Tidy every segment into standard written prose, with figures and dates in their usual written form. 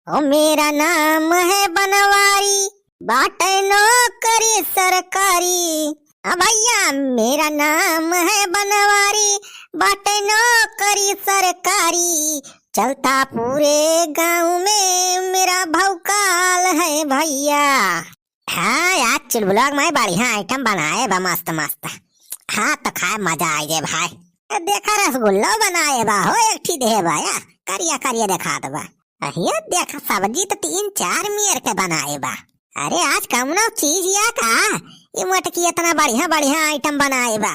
ओ मेरा नाम है बनवारी, बाटे नौकरी सरकारी। भैया मेरा नाम है बनवारी, बाटे नौकरी सरकारी। चलता पूरे गांव में मेरा भौकाल है भैया। हाँ यार चुलबुलाक में बढ़िया आइटम बनाए बा मस्त मस्त। हाँ तो खाए मजा आ जाए भाई। देखा रसगुल्ला बनाए बा हो एक ठी दे बा या करिया करिया दिखा दबा। अहिया देखा सब्जी तो 3-4 मेर के बनाए बा। अरे आज कौनो चीज या का ये मटकी इतना बढ़िया बढ़िया आइटम बनाए बा।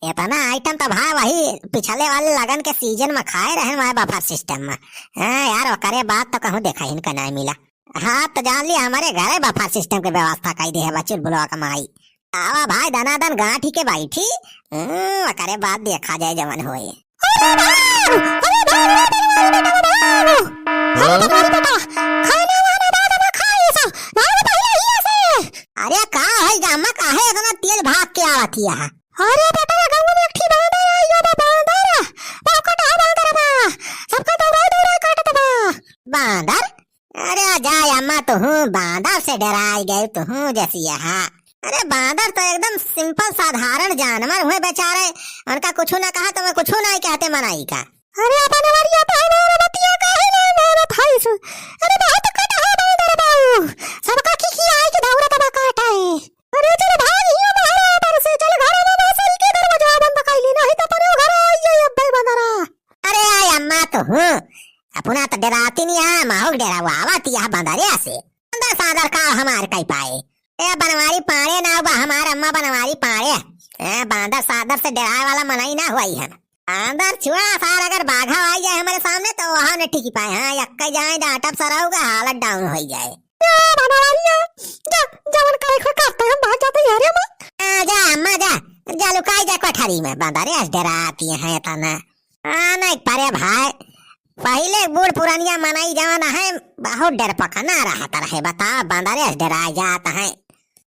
इतना आइटम तो भाई वही पिछले वाले लगन के सीजन में खाए रहे हमारे बफर सिस्टम में। हाँ यार करे बात तो कहूँ देखा इनका नहीं मिला। हाँ तो जान लिया हमारे घर बफर सिस्टम की व्यवस्था कई दे है बच्चों बुलवा कमाई। आवा भाई दनादन गांठी के बैठी करे बात देखा जाए जवन होए। अरे का है जामा का है इतना तेज भाग के आवती है। अरे बेटा गांव में एक ठी बांदर आइयो बा बांदर बाको टा बांदर बा सबका दौड़ा दौड़ा काटत बा। बांदर अरे जा अम्मा तो हूँ बांदर से डराई गई तो हूँ जैसी यहाँ। अरे बांदर तो एकदम सिंपल साधारण जानवर हुए बेचारे, उनका कुछ ना कहा तो मैं कुछ नहीं कहते मनाई का। अरे अपन वारिया पाना बतिया का है ना मेरा भाई सु अरे बहुत कटा है बांदर बाऊ सबका की आई के दौरा तबा काटा है। अरे चल भाग हिया मारा पर से चल घर में बसरी के दरवाजा बंद कर ली नहीं तो पने घर आई अब भाई बंदरा। अरे आय अम्मा तो हूं अपना तो डराती नहीं है माहौल डरा हुआ आवाती है बंदरिया से। अंदर सादर का हमार कई पाए ए बनवारी पाड़े ना बा हमार अम्मा बनवारी पाड़े। ए बांदर सादर से डराए वाला मनाई ना हुई है। अंदर छुआ सार अगर बाघा आ जाए हमारे सामने तो वहां न टिकी पाए। हाँ यक्का जाए डाटप सरा होगा हालत डाउन हो जाए। जा अम्मा जा जा लुकाई जा कोठरी में बंदरे डराती है तना। नहीं परे भाई पहले बूढ़ पुरानिया मनाई जवाना है बहुत डर पकना रहता रहे बता बंदरे डराए जाता है।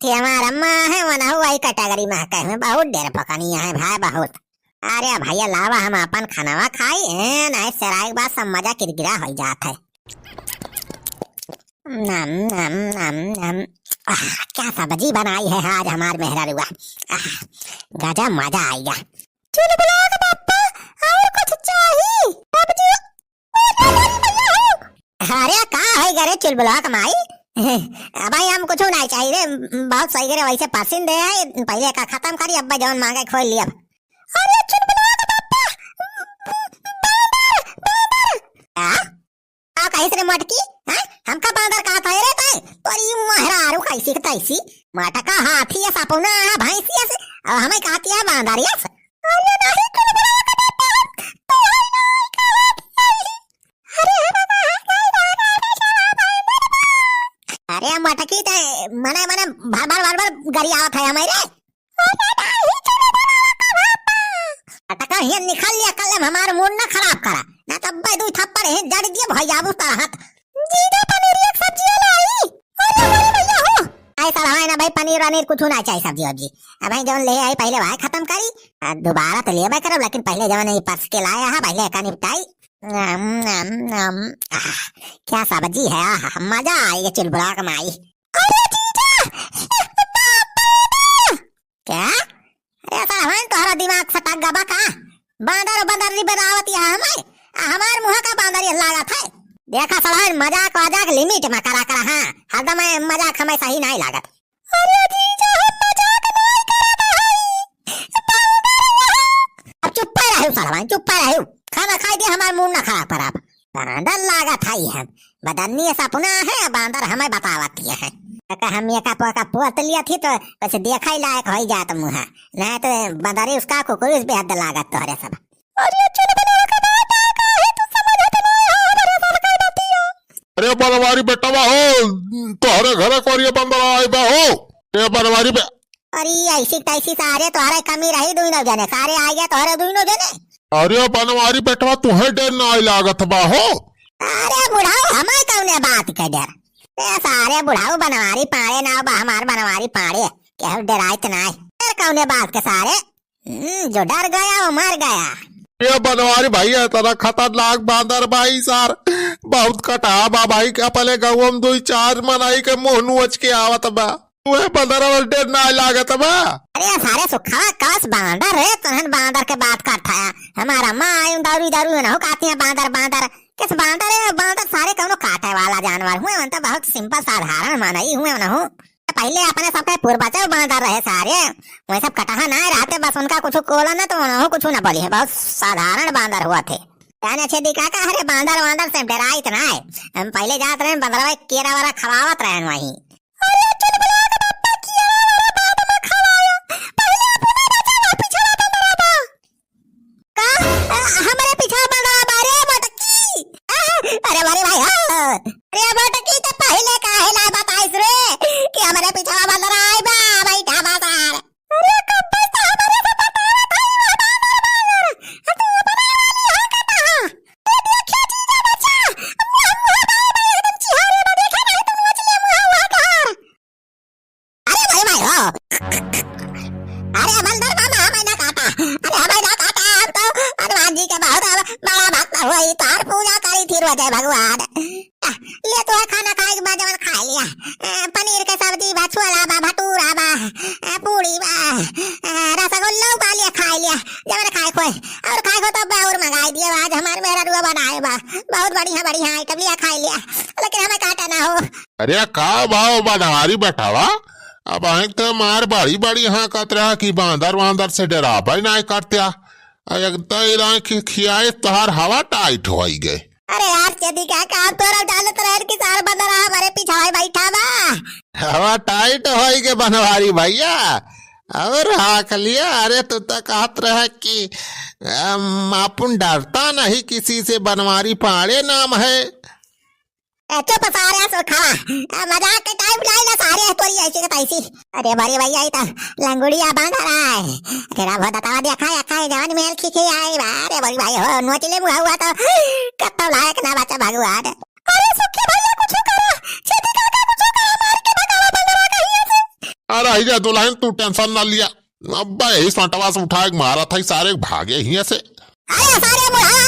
हमार अम्मा है वना वही कैटेगरी में कहे बहुत डर पकनिया है भाई बहुत। अरे भैया लावा हम अपन खानावा खाई नहीं सराय के बाद सब मजा किरकिरा हो जाता है। नम नम नम नम क्या सब्जी बनाई है आज हमार मेहरारुआ गजब मजा आएगा। चुलबुलाक पापा और कुछ चाहिए सब्जी। अरे का है गरे चुलबुलाक माई भाई हम कुछ नहीं चाहिए बहुत सही करे वैसे पसंद है पहले का खत्म करी अब्बा जवन मांगे खोल लिया। अरे चुलबुलाक पापा बांदर कैसे रे मटकी हमका बांदर कहा था रे तय तोरी महरारू कैसी तैसी मटका हाथी या सपना भैंसी से अब हमें कहती है बांदरिया से। अरे नहीं चुलबुलाक पापा अरे मटकी ते मने मने बार बार गरियावत है हमारे। मटका ही निकाल लिया कल हमारा मूड ना खराब करा ना तब भाई दो थप्पड़ है जड़ दिए भैया वो तरह जीदा पनीर एक सब्जी लाई। अरे हमारे भैया हो ऐसा है ना भाई पनीर वनीर कुछ ना चाहिए सब्जी वब्जी अब भाई जवन ले आई पहले भाई खत्म करी दोबारा तो ले करो लेकिन पहले जवन ये पर्स के लाया है पहले का निपटाई। क्या सब्जी है मजा आएगा चुलबुलाक माई। अरे क्या अरे साहब तोहरा दिमाग सटक गबा का बांदर बंदर बनावती है हमार मुंह का बांदर लागत है। देखा सलाहन मजाक वजाक लिमिट में करा करा। हाँ हरदम मजाक हमें सही नहीं लागत। अरे जीजा हम मजाक नहीं करत है अब चुप रहो सलाहन चुप रहो खाना खाई दे हमार मुंह ना खराब खराब। बांदर लागत है हम बदन्नी सपना है बांदर हमें बतावती है। हम ये का पोत लिया थी तो वैसे देखा ही लायक हो जात मुँह नहीं तो बंदरी उसका कुकुर बेहद लागत तोहरे सब। अरे बनवारी बेटवा हो तोहरे घरे कोरिया बंदर आए बा हो ये बनवारी बे। अरे ऐसी तैसी सारे तोहरे कमी रही दुइनो जने सारे आ गए तोहरे दुइनो जने। अरे बनवारी बेटवा तुहे डर ना लागत बा हो। अरे बुढ़ाओ हमें कौने बात के डर सारे बुढ़ाओ बनवारी पाड़े ना बा हमार बनवारी पाड़े क्या डराइत ना डर कौने बात के सारे जो डर गया वो मर गया। ये बनवारी भैया तेरा खतरनाक बांदर भाई सार बहुत कटा बा भाई का पहले गवम 2-4 मनाई के मुंह नोच के आवत बा वह बंदर डेढ़ ना लागत बा। अरे यार सारे सुखावा कस बांदर है तहन बांदर के बात करता है हमारा माँ आयु दारू दारू न हो कहती है बांदर बांदर किस बांदर है बांदर सारे कौनो काटे वाला जानवर हुए मतलब बहुत सिंपल साधारण मनाई हुए न हो पहले अपने सबके पूर्वज बांदर रहे सारे वही सब कटहा ना रहते बस उनका कुछ कोला न तो उन्होंने कुछ न बोली है बहुत साधारण बांदर हुआ थे अच्छे दिखा का अरे बांदर वांदर से डरा इतना है हम पहले जाते रहे बंदरवा केरा वाला खवावत रहे वहीं हमारे पीछे बंदरा बारे बटकी अरे बारे भाई अरे बटकी तो पहले काहे ना बताइस रे कि हमारे पीछे बंदरा आई बा बैठा बाजार अरे कब बस हमारे से बतावा था तू बना वाली है कटा ये देखिए चीजा बच्चा एकदम चिहारे में देखा नहीं तुम मछली मुंह हुआ कर अरे भाई हो अरे बंदर मामा हमें ना काटा अरे हमें ना काटा हम तो हनुमान जी के बहुत बड़ा भक्त हुई तार पूजा करी थी रोजे भगवान ले तो खाना खाए के बाद जब खा लिया पनीर के सब्जी बा छोला बा भटूरा बा पूरी बा रसगुल्ला बा लिया खा लिया जब खाए खोए और खाए खो तो और मंगाई दिए आज हमारे मेरा रुआ बनाए बा बहुत बढ़िया बढ़िया आइटम लिया खा लिया लेकिन हमें काटा ना हो। अरे का भाव बनवारी बैठावा अब तो मार बड़ी बड़ी हाँ कतरा की बांदर वांदर से डरा भाई ना करत्या खियाए तोहार हवा टाइट हो गए। अरे यार चेदी क्या काम तोरा जानत रहे कि सार बंदर हमारे पीछे बैठा बा हवा टाइट हो गए बनवारी भैया और हाक लिया। अरे तू तो कहत रहा कि अपन डरता नहीं किसी से बनवारी पाड़े नाम है। चुप सारे सुखावा मजाक के टाइम लाई ना सारे तोरी ऐसी के तैसी अरे बड़ी भैया आई था लंगुड़िया बांध रहा है तेरा बहुत बतावा देखा है जवान मेल खींचे आई अरे बड़ी भाई हो नोचले मुआ हुआ तो कत्तो लायक ना बचा भगवान। अरे सुखी भैया कुछ करो छेदी काका कुछ करो मार के भगावा बंदरा कहिए से। अरे इधर दुल्हन तू टेंशन ना लिया अब यही संटवा से उठा के मारा था सारे भागे ही से। अरे सारे मुढ़ा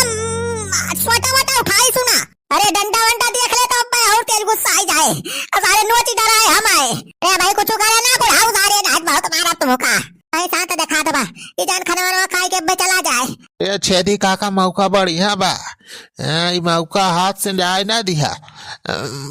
छोटा मोटा उठाई सुना अरे डंडा वंडा देख ले तो और तेल गुस्सा आई जाए सारे नोची डराए हम आए ए भाई कुछ करे ना बुढ़ाऊ सारे नाच बहुत मारा तुमका ऐसा तो दिखा दबा ये जान खाना खाई के चला जाए। ए छेदी काका मौका बढ़िया बा ई मौका हाथ से जाए ना दिया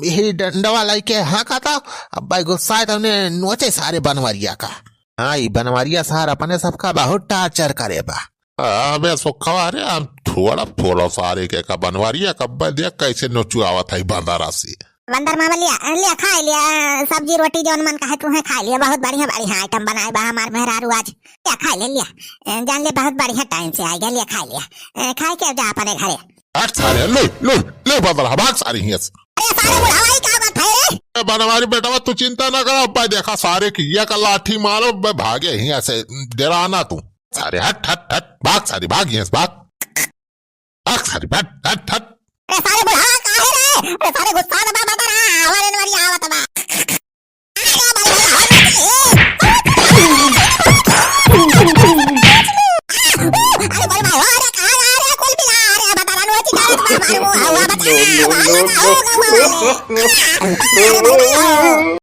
यही डंडवा लेके हाँ खाता अब भाई गुस्सा है तो उन्हें नोचे सारे बनवरिया का। हाँ ये बनवरिया सार अपने सबका बहुत टार्चर करे बा। अबे सुखवा रे हम थोड़ा थोड़ा सारे के का बनवारिया कब देख कैसे नोचुआवा था बंदरा से। बंदर मामा लिया खा लिया सब्जी रोटी जो मन का है तू खा लिया बहुत बढ़िया बढ़िया आइटम बनाए बा हमार मेहरारू आज क्या खा लिया जान ले बहुत बढ़िया टाइम से आ गया लिया खा लिया खाए के जा अपने घरे। सारे ले बंदरा भाग सारी ही। अरे सारे बुढ़ाई क्या बात है रे बनवारी बेटा तू चिंता ना कर अब देखा सारे की ये का लाठी मारो भागे ही ऐसे डराना तू सारे हट हट हट भाग सारी भाग ही भाग सारी हट हट हट। अरे सारे बुढ़ा काहे रे अरे सारे गुस्सा ना बता रहा हमारे नवरी आवत बा अरे बड़े भाई अरे कहां आ रहे कुल पिला अरे बता रहा नोची डाल मारो हुआ बता